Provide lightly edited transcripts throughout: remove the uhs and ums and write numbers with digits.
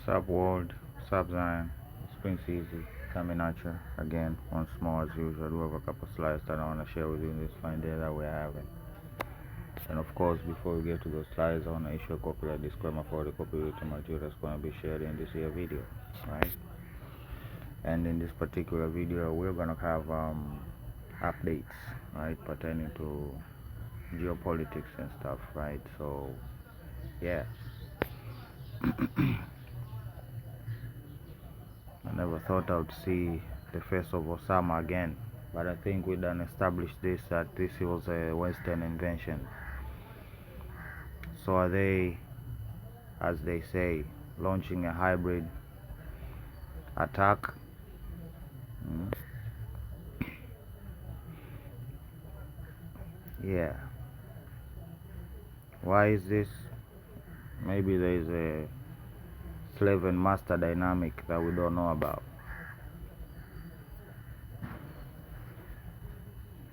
Sup world, sup Zion, Spring Easy, coming at you again once more as usual. I do have a couple slides that I want to share with you in this fine day that we're having. And of course, before we get to those slides, I want to issue a copyright disclaimer for the copyright material that's going to be shared in this here video, right? And in this particular video, we're going to have updates, right, pertaining to geopolitics and stuff, right? So, yeah. I never thought I would see the face of Osama again, but I think we done established this that this was a Western invention. So are they, as they say, launching a hybrid attack? Yeah. Why is this? Maybe there is a slave and master dynamic that we don't know about.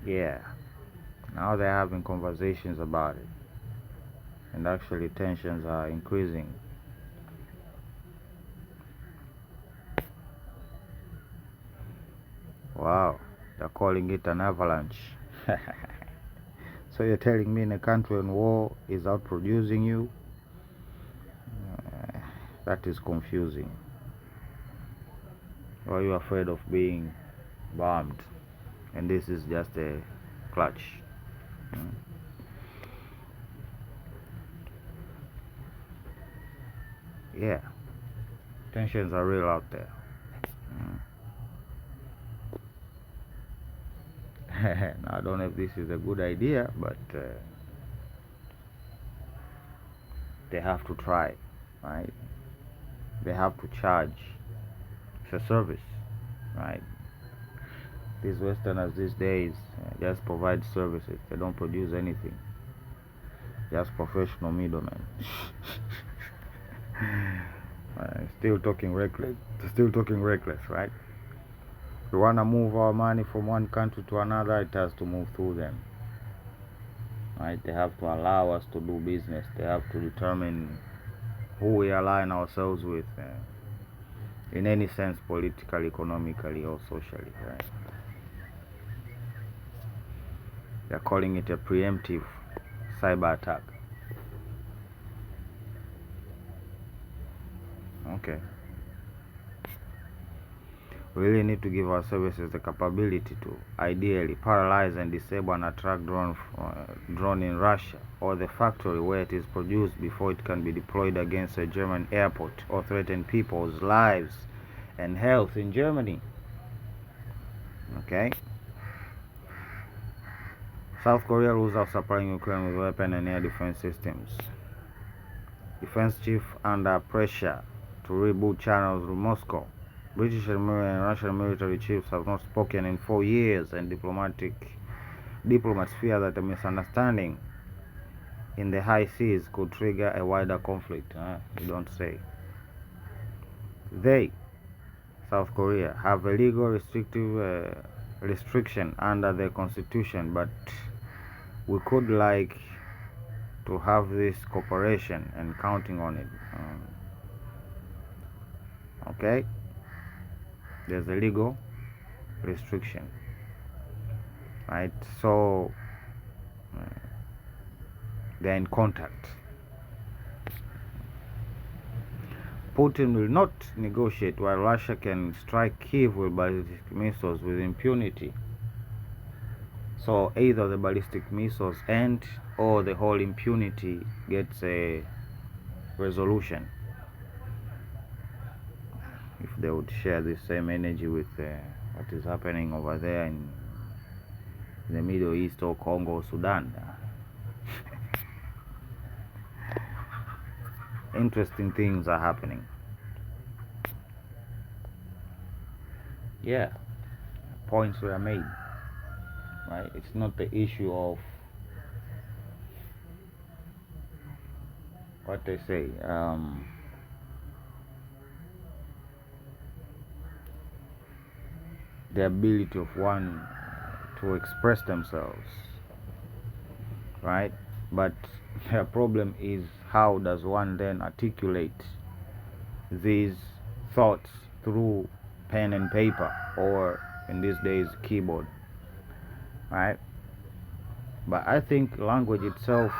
Yeah. Now they're having conversations about it. And actually tensions are increasing. Wow. They're calling it an avalanche. So you're telling me in a country in war is outproducing you? That is confusing. Or are you afraid of being bombed? And this is just a clutch. Yeah. Tensions are real out there. Now, I don't know if this is a good idea, but they have to try, right? They have to charge. It's a service, right? These Westerners these days just provide services. They don't produce anything. Just professional middlemen. Still talking reckless, right? If we want to move our money from one country to another, it has to move through them, right? They have to allow us to do business. They have to determine who we align ourselves with, in any sense, politically, economically, or socially, right? They're calling it a preemptive cyber attack. Okay. We really need to give our services the capability to ideally paralyze and disable an attack drone in Russia or the factory where it is produced before it can be deployed against a German airport or threaten people's lives and health in Germany. Okay. South Korea rules out supplying Ukraine with weapon and air defense systems. Defense chief under pressure to reboot channels through Moscow. British and Russian military chiefs have not spoken in 4 years, and diplomats fear that a misunderstanding in the high seas could trigger a wider conflict. You don't say. They, South Korea, have a legal restriction under their constitution, but we could like to have this cooperation and counting on it. Okay? There's a legal restriction, right? So they're in contact. Putin will not negotiate while Russia can strike Kyiv with ballistic missiles with impunity. So either the ballistic missiles end or the whole impunity gets a resolution. If they would share the same energy with what is happening over there in the Middle East or Congo or Sudan. Interesting things are happening. Yeah, points were made, right? It's not the issue of what they say, the ability of one to express themselves, right? But the problem is, how does one then articulate these thoughts through pen and paper, or in these days keyboard, right? But I think language itself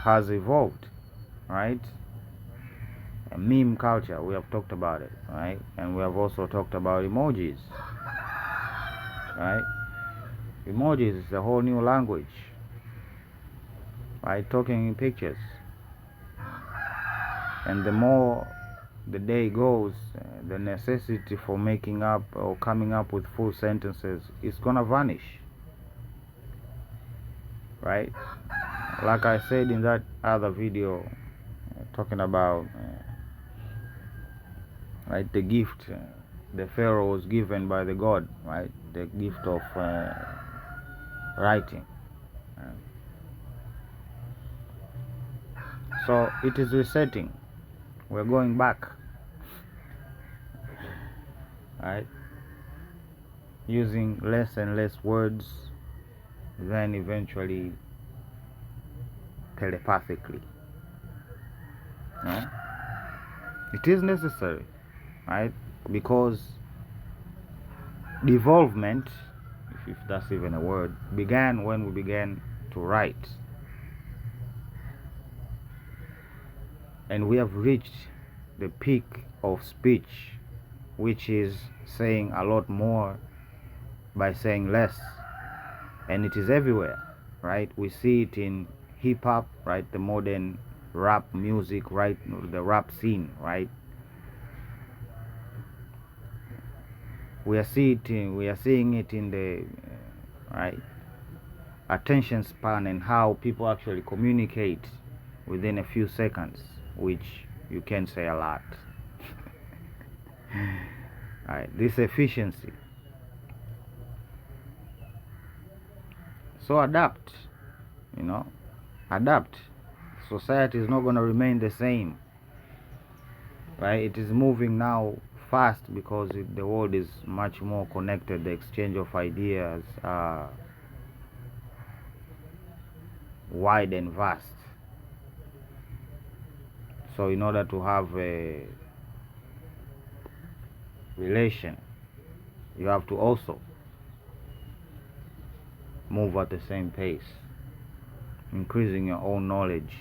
has evolved, right? A meme culture, we have talked about it, right? And we have also talked about emojis, right? Emojis is a whole new language, right? Talking in pictures. And the more the day goes, the necessity for making up or coming up with full sentences is gonna vanish, right? Like I said in that other video, talking about right, the gift the Pharaoh was given by the God, right? The gift of writing. So it is resetting. We're going back, right? Using less and less words, then eventually telepathically. Right? It is necessary, right? Because development, if that's even a word, began when we began to write. And we have reached the peak of speech, which is saying a lot more by saying less. And it is everywhere, right? We see it in hip-hop, right? The modern rap music, right? The rap scene, right? We are seeing it in the right attention span, and how people actually communicate within a few seconds, which you can say a lot. Right, this efficiency. So adapt, adapt. Society is not going to remain the same, right? It is moving now fast because the world is much more connected. The exchange of ideas are wide and vast. So in order to have a relation, you have to also move at the same pace, increasing your own knowledge.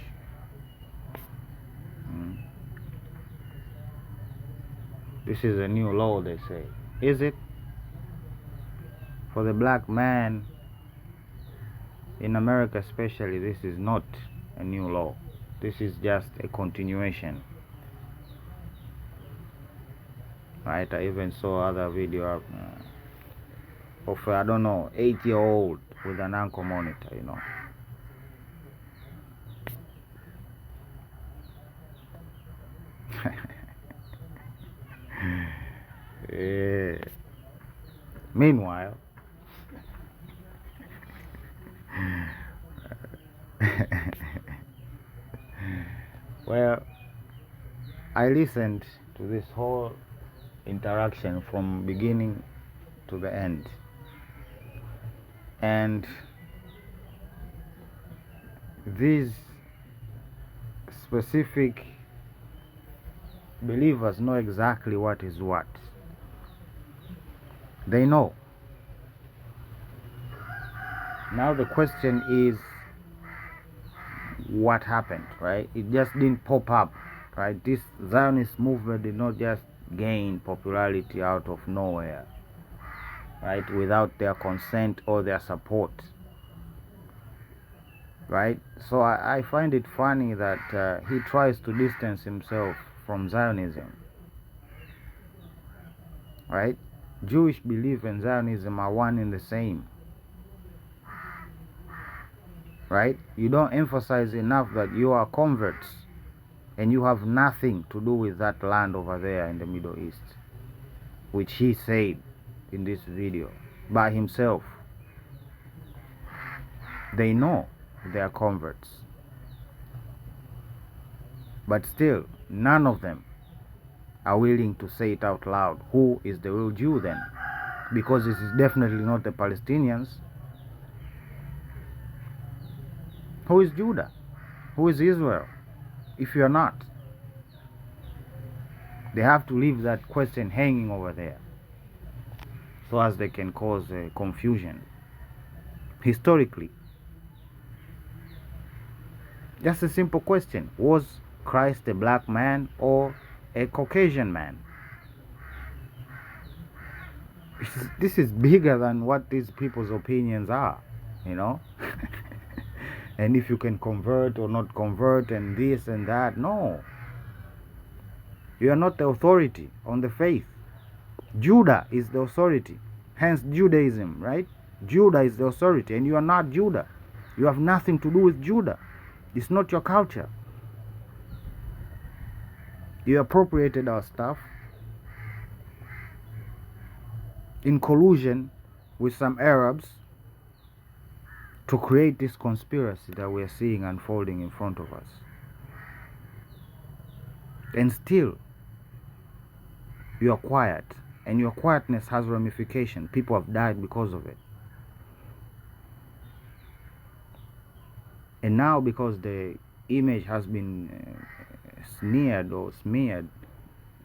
This is a new law, they say. Is it? For the black man in America especially, this is not a new law. This is just a continuation, right? I even saw other video of I don't know, 8-year-old with an ankle monitor, Yeah. Meanwhile, well, I listened to this whole interaction from beginning to the end, and these specific believers know exactly what is what. They know. Now the question is, what happened, right? It just didn't pop up, right? This Zionist movement did not just gain popularity out of nowhere, right? Without their consent or their support, right? So I find it funny that he tries to distance himself from Zionism, right? Jewish belief and Zionism are one and the same, right? You don't emphasize enough that you are converts and you have nothing to do with that land over there in the Middle East, which he said in this video by himself. They know they are converts, but still none of them are willing to say it out loud. Who is the real Jew then? Because this is definitely not the Palestinians. Who is Judah? Who is Israel if you are not? They have to leave that question hanging over there so as they can cause confusion. Historically, just a simple question: was Christ a black man or a Caucasian man? This is bigger than what these people's opinions are, you know. And if you can convert or not convert and this and that, no. You are not the authority on the faith. Judah is the authority. Hence Judaism, right? Judah is the authority, and you are not Judah. You have nothing to do with Judah. It's not your culture. You appropriated our stuff in collusion with some Arabs to create this conspiracy that we're seeing unfolding in front of us. And still, you are quiet, and your quietness has ramifications. People have died because of it. And now, because the image has been sneered or smeared,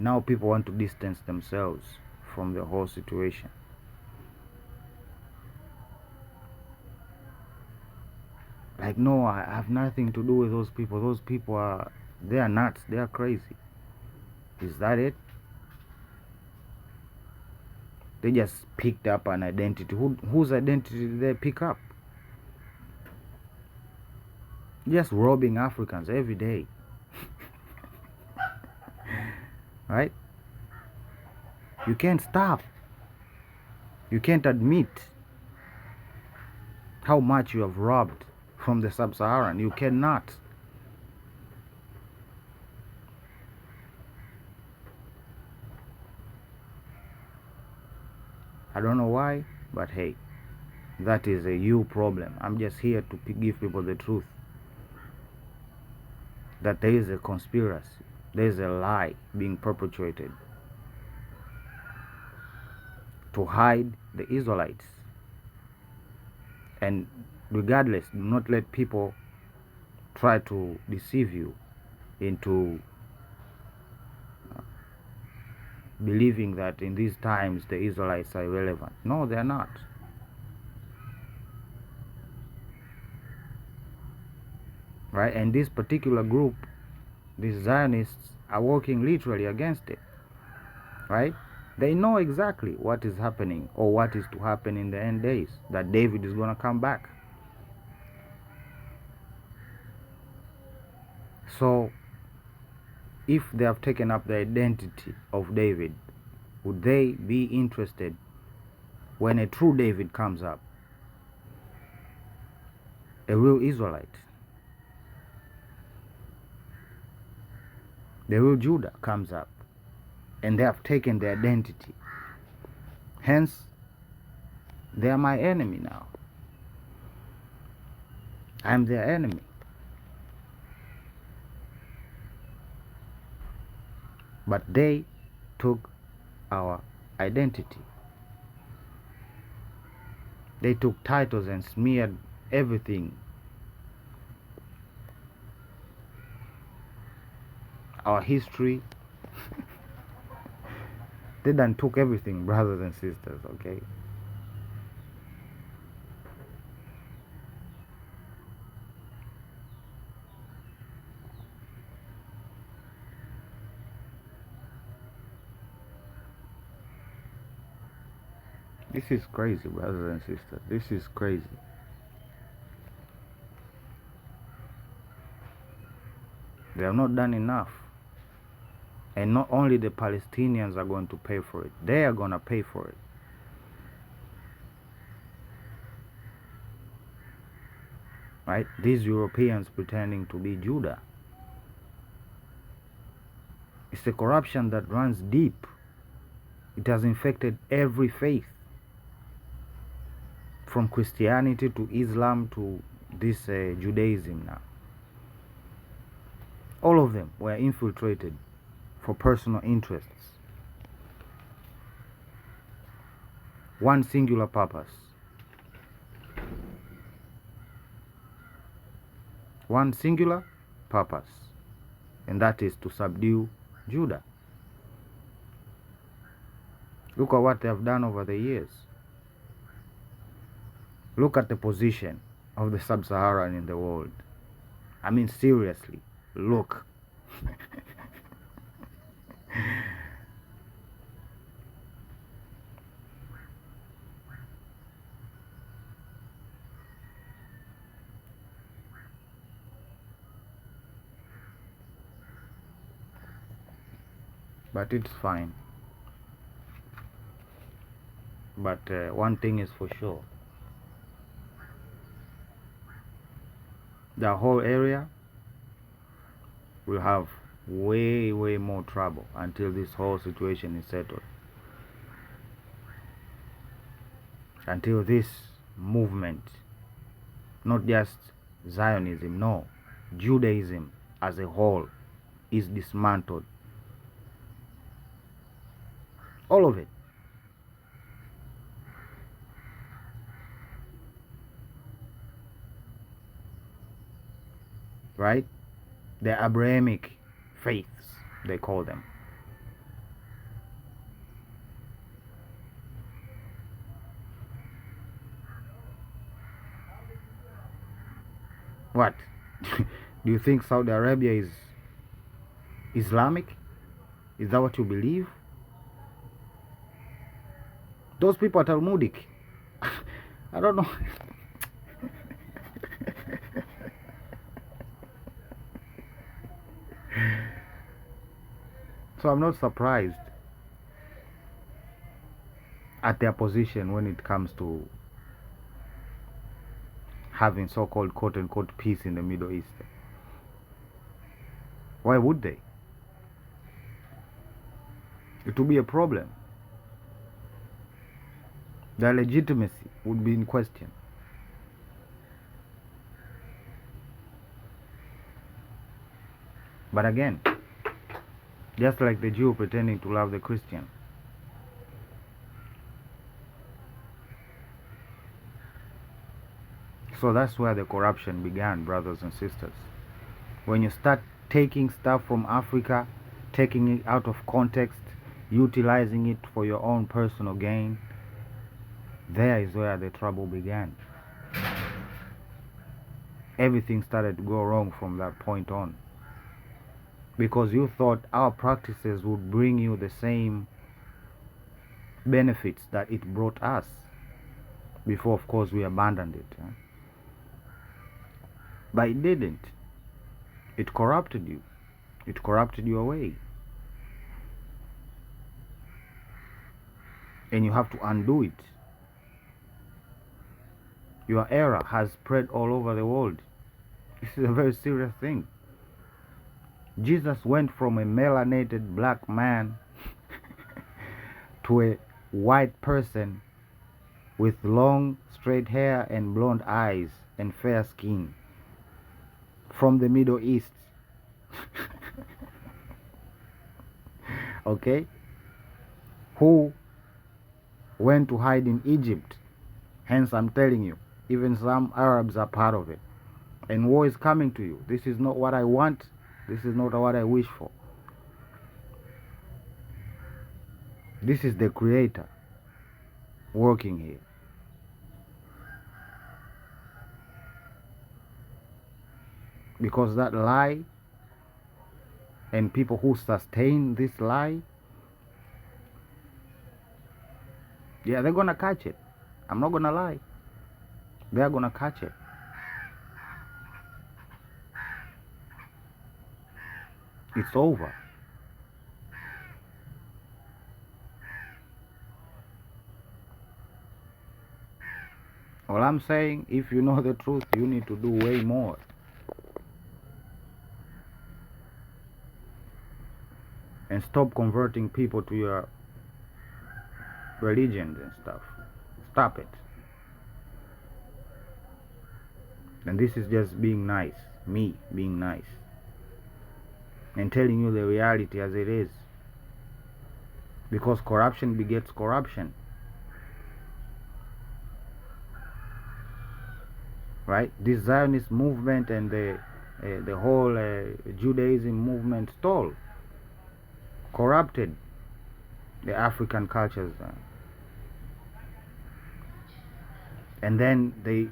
now people want to distance themselves from the whole situation. Like, no, I have nothing to do with those people. Those people they are nuts. They are crazy. Is that it? They just picked up an identity. Whose identity did they pick up? Just robbing Africans every day. Right? You can't stop. You can't admit how much you have robbed from the sub-Saharan. You cannot. I don't know why, but hey, that is a you problem. I'm just here to give people the truth. That there is a conspiracy. There is a lie being perpetrated to hide the Israelites. And regardless, do not let people try to deceive you into believing that in these times the Israelites are irrelevant. No, they are not. Right? And this particular group, these Zionists, are working literally against it. Right? They know exactly what is happening or what is to happen in the end days, that David is going to come back. So, if they have taken up the identity of David, would they be interested when a true David comes up? A real Israelite. The real Judah comes up, and they have taken the identity. Hence, they are my enemy now. I am their enemy. But they took our identity. They took titles and smeared everything. Our history. They done took everything, brothers and sisters, okay? This is crazy, brothers and sisters. This is crazy. They have not done enough. And not only the Palestinians are going to pay for it, they are going to pay for it. Right? These Europeans pretending to be Judah. It's a corruption that runs deep. It has infected every faith, from Christianity to Islam to this Judaism now. All of them were infiltrated for personal interests. One singular purpose. One singular purpose. And that is to subdue Judah. Look at what they have done over the years. Look at the position of the sub-Saharan in the world. I mean, seriously, look. But it's fine. But one thing is for sure. The whole area will have way more trouble until this whole situation is settled. Until this movement, not just Zionism, no, Judaism as a whole is dismantled. All of it. Right? The Abrahamic faiths, they call them. What? Do you think Saudi Arabia is Islamic? Is that what you believe? Those people are Talmudic. I don't know. So I'm not surprised at their position when it comes to having so-called quote-unquote peace in the Middle East. Why would they? It would be a problem. Their legitimacy would be in question. But again, just like the Jew pretending to love the Christian, so that's where the corruption began, brothers and sisters. When you start taking stuff from Africa, taking it out of context, utilizing it for your own personal gain, there is where the trouble began. Everything started to go wrong from that point on. Because you thought our practices would bring you the same benefits that it brought us. Before, of course, we abandoned it. But it didn't. It corrupted you. It corrupted your way. And you have to undo it. Your error has spread all over the world. This is a very serious thing. Jesus went from a melanated black man to a white person with long straight hair and blonde eyes and fair skin from the Middle East. Okay? Who went to hide in Egypt. Hence, I'm telling you, even some Arabs are part of it. And war is coming to you. This is not what I want. This is not what I wish for. This is the Creator working here. Because that lie and people who sustain this lie, yeah, they're gonna catch it. I'm not gonna lie. They're gonna catch it. It's over. All I'm saying, if you know the truth, you need to do way more. And stop converting people to your religions and stuff. Stop it. And this is just being nice. Me being nice. And telling you the reality as it is. Because corruption begets corruption. Right? This Zionist movement and the whole Judaism movement stole. Corrupted. the African cultures, and then they,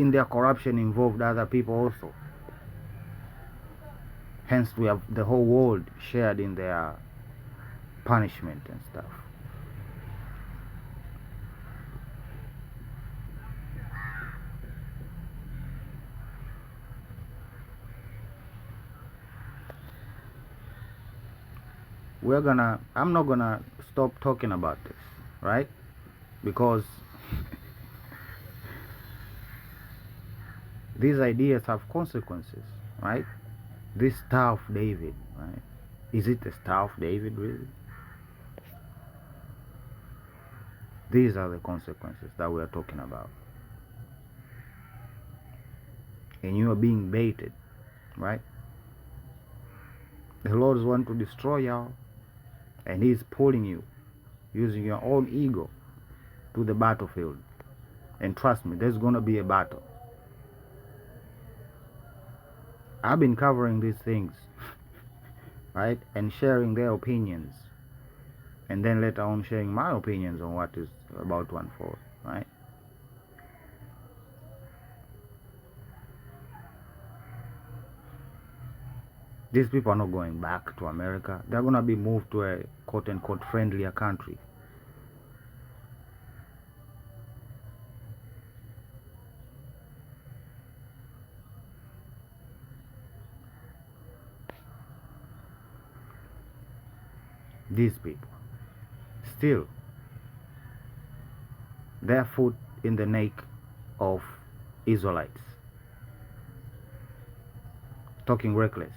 in their corruption, involved other people also. Hence, we have the whole world shared in their punishment and stuff. I'm not gonna stop talking about this, right? Because these ideas have consequences, right? This Star of David, right? Is it the Star of David, really? These are the consequences that we are talking about. And you are being baited, right? The Lord wants to destroy y'all, and He's pulling you, using your own ego, to the battlefield. And trust me, there's gonna be a battle. I've been covering these things, right? And sharing their opinions. And then later on sharing my opinions on what is about to unfold, right? These people are not going back to America. They're gonna be moved to a quote-unquote friendlier country. These people, still, their foot in the neck of Israelites, talking reckless.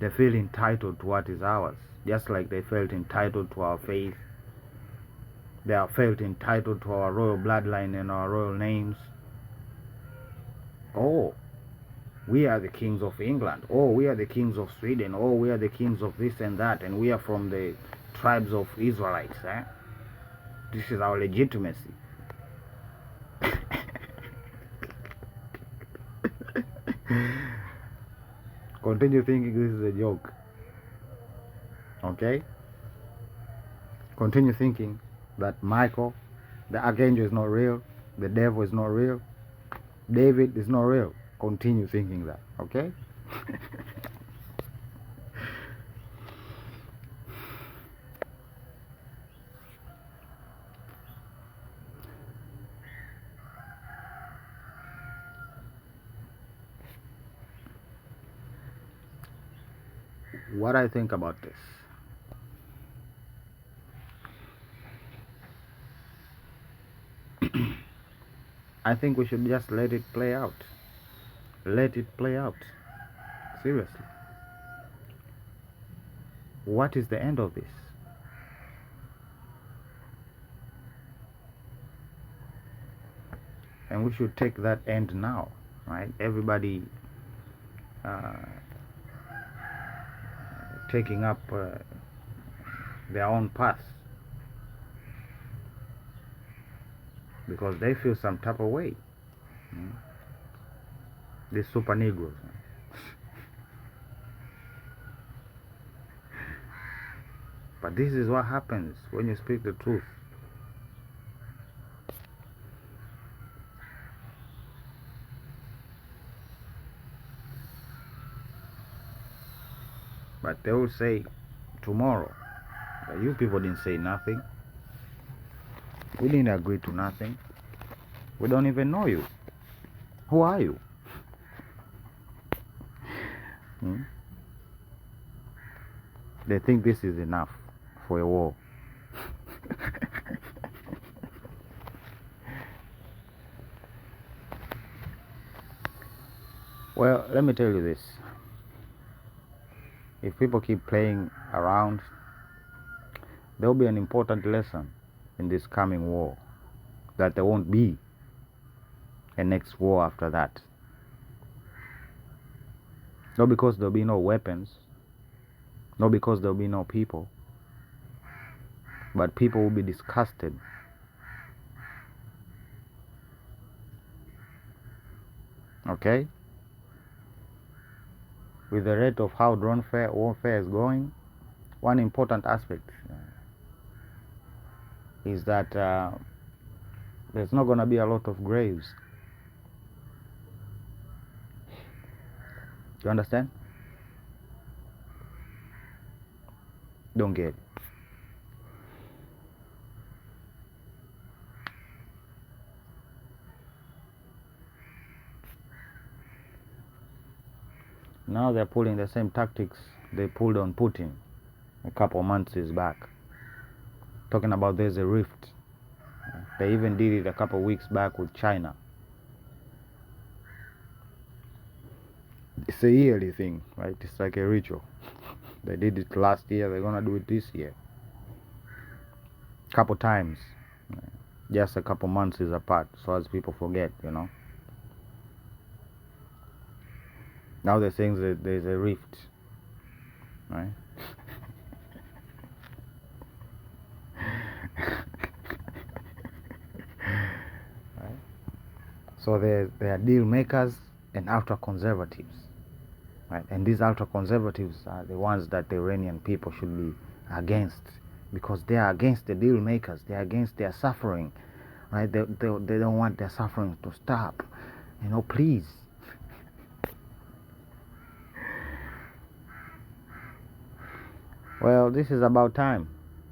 They feel entitled to what is ours, just like they felt entitled to our faith. They are felt entitled to our royal bloodline and our royal names. Oh, we are the kings of England. Oh, we are the kings of Sweden. Oh, we are the kings of this and that, and we are from the tribes of Israelites. This is our legitimacy. Continue thinking this is a joke. Okay? Continue thinking that Michael, the archangel, is not real. The devil is not real. David is not real. Continue thinking that. Okay? What I think about this. I think we should just let it play out. Let it play out. Seriously. What is the end of this? And we should take that end now, right? Everybody taking up their own path because they feel some type of way. These super Negroes. But this is what happens when you speak the truth. But they will say tomorrow that you people didn't say nothing. We didn't agree to nothing. We don't even know you. Who are you? They think this is enough for a war. Well, let me tell you this. If people keep playing around, there will be an important lesson in this coming war, that there won't be a next war after that. Not because there'll be no weapons, not because there'll be no people, but people will be disgusted. Okay? with the rate of how drone warfare is going, one important aspect is that there's not going to be a lot of graves. You understand? Don't get it. Now they're pulling the same tactics they pulled on Putin a couple months back, talking about there's a rift. They even did it a couple weeks back with China. It's a yearly thing, right? It's like a ritual. They did it last year, they're gonna do it this year. Couple times. Just a couple months apart, so as people forget, Now they're saying that there's a rift, right? Right? So there are deal makers and ultra conservatives, right? And these ultra conservatives are the ones that the Iranian people should be against, because they are against the deal makers. They are against their suffering, right? They don't want their suffering to stop. Please. Well, this is about time,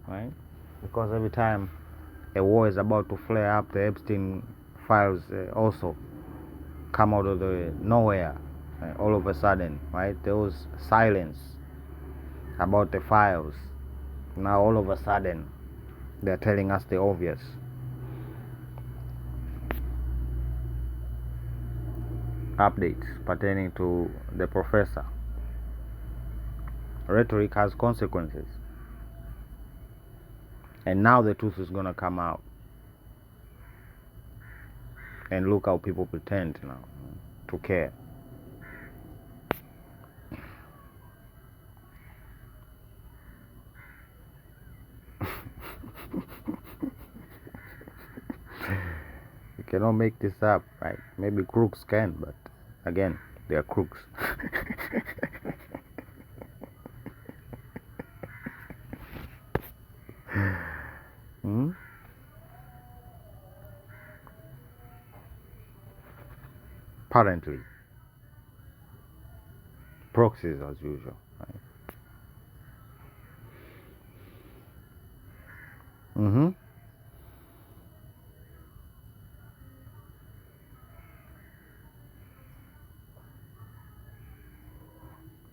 right? Because every time a war is about to flare up, the Epstein files also come out of the nowhere, right? All of a sudden, right? There was silence about the files. Now all of a sudden, they're telling us the obvious. Updates pertaining to the professor. Rhetoric has consequences. And now the truth is going to come out. And look how people pretend now to care. You cannot make this up, right? Maybe crooks can, but again, they are crooks. Apparently, proxies as usual, right?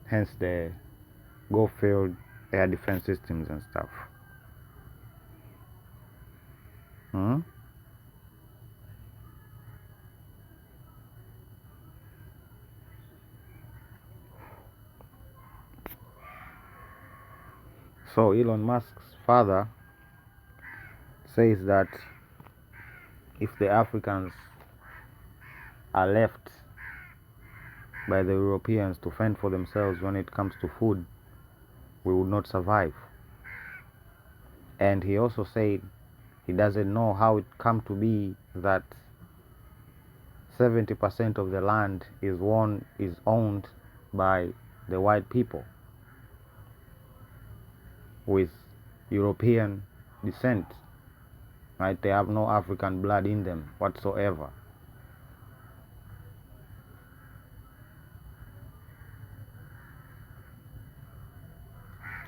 Hence the go-field air defense systems and stuff. So Elon Musk's father says that if the Africans are left by the Europeans to fend for themselves when it comes to food, we would not survive. And he also said he doesn't know how it come to be that 70% of the land is owned by the white people with European descent, right? They have no African blood in them whatsoever.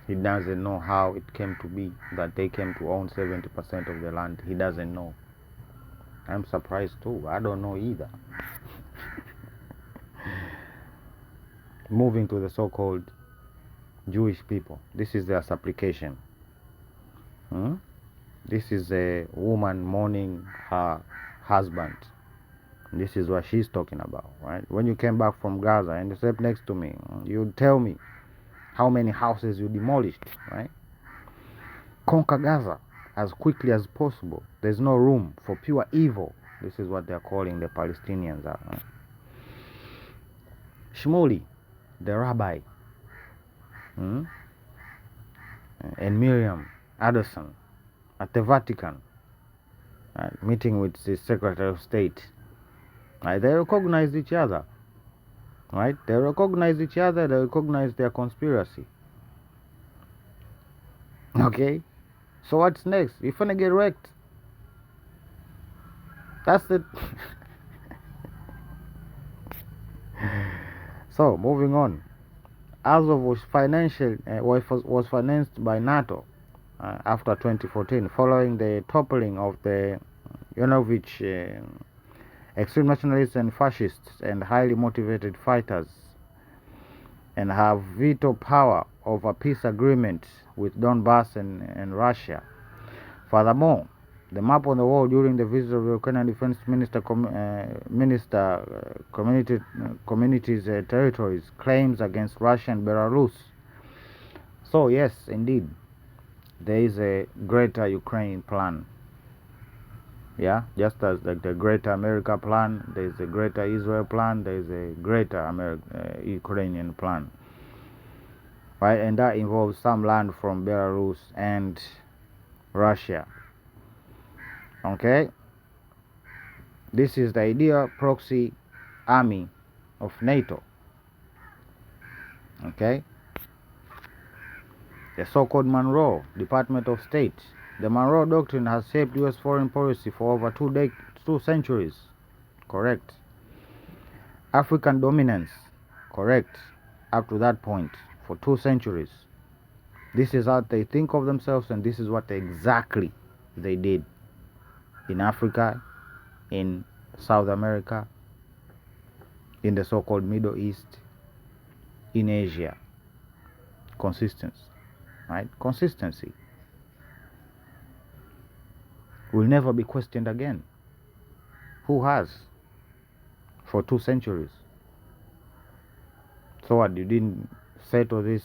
He doesn't know how it came to be that they came to own 70% of the land. He doesn't know. I'm surprised too. I don't know either. Moving to the so-called Jewish people. This is their supplication. This is a woman mourning her husband. This is what she's talking about, right? When you came back from Gaza and you slept next to me, you'd tell me how many houses you demolished, right? Conquer Gaza as quickly as possible. There's no room for pure evil. This is what they're calling the Palestinians. Right? Shmuley, the rabbi, and Miriam Adelson at the Vatican, meeting with the Secretary of State. They recognized each other. right? They recognize each other, they recognize their conspiracy. Okay? So what's next? You're gonna get wrecked. That's the So moving on. Azov was was financed by NATO after 2014, following the toppling of the Yanovich extreme nationalists and fascists and highly motivated fighters, and have veto power over peace agreements with Donbass and Russia. Furthermore, the map on the wall during the visit of the Ukrainian Defense Minister communities territories claims against Russia and Belarus. So yes, indeed, there is a greater Ukraine plan. Yeah, just as like the greater America plan, there is a greater Israel plan, there is a greater Ukrainian plan. Right, and that involves some land from Belarus and Russia. Okay, this is the ideal proxy army of NATO. Okay, the so-called Monroe Department of State. The Monroe Doctrine has shaped U.S. foreign policy for over 2 centuries. Correct. African dominance. Correct. Up to that point, for 2 centuries. This is how they think of themselves, and this is what exactly they did in Africa, in South America, in the so-called Middle East, in Asia. Consistency, right? Consistency will never be questioned again. Who has? For 2 centuries. So what, you didn't settle this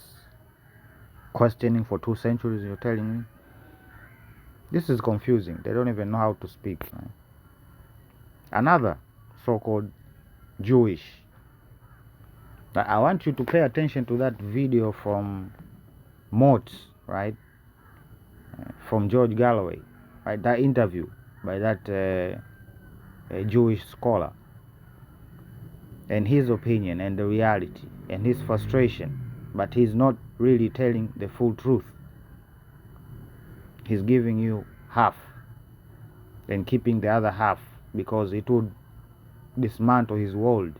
questioning for 2 centuries, you're telling me? This is confusing. They don't even know how to speak. Right? Another so-called Jewish. I want you to pay attention to that video from Mott, right? From George Galloway, right? That interview by that Jewish scholar, and his opinion and the reality and his frustration, but he's not really telling the full truth. He's giving you half and keeping the other half because it would dismantle his world.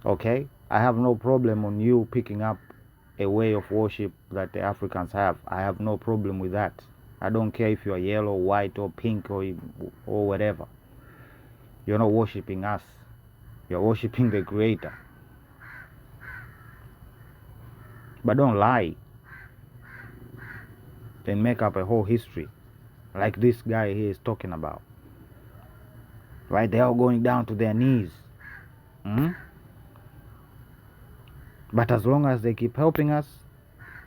Okay, I have no problem on you picking up a way of worship that the Africans have. I have no problem with that. I don't care if you're yellow, white, or pink, or whatever. You're not worshiping us. You're worshiping the Creator. But don't lie and make up a whole history like this guy here is talking about. Right? They're all going down to their knees. But as long as they keep helping us,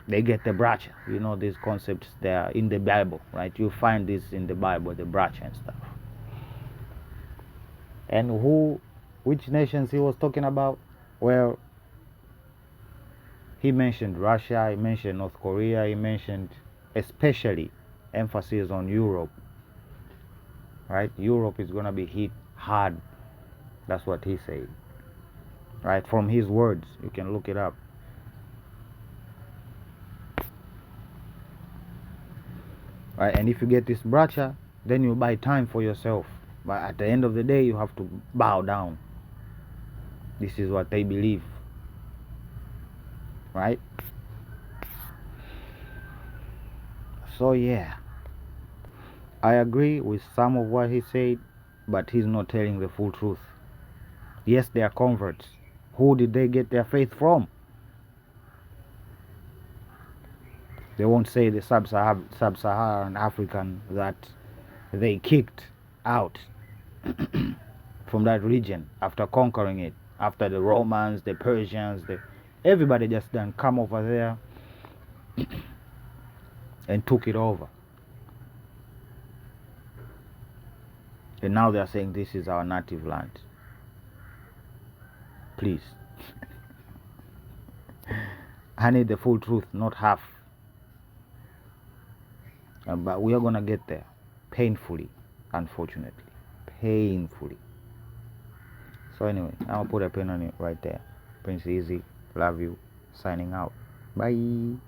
they get the bracha. You know, these concepts, they are in the Bible, right? You find this in the Bible, the bracha and stuff. And which nations he was talking about? Well, he mentioned Russia, he mentioned North Korea, he mentioned especially emphasis on Europe. Right? Europe is going to be hit hard. That's what he said. Right? From his words. You can look it up. Right? And if you get this bracha, then you buy time for yourself. But at the end of the day, you have to bow down. This is what they believe. Right? So yeah, I agree with some of what he said, but he's not telling the full truth. Yes, they are converts. Who did they get their faith from? They won't say the sub-Saharan African that they kicked out from that region after conquering it. After the Romans, the Persians, everybody just done come over there and took it over. And now they are saying this is our native land. Please. I need the full truth, not half. But we are going to get there. Painfully, unfortunately. Painfully. So anyway, I'll put a pin on it right there. Prince Easy, love you, signing out. Bye.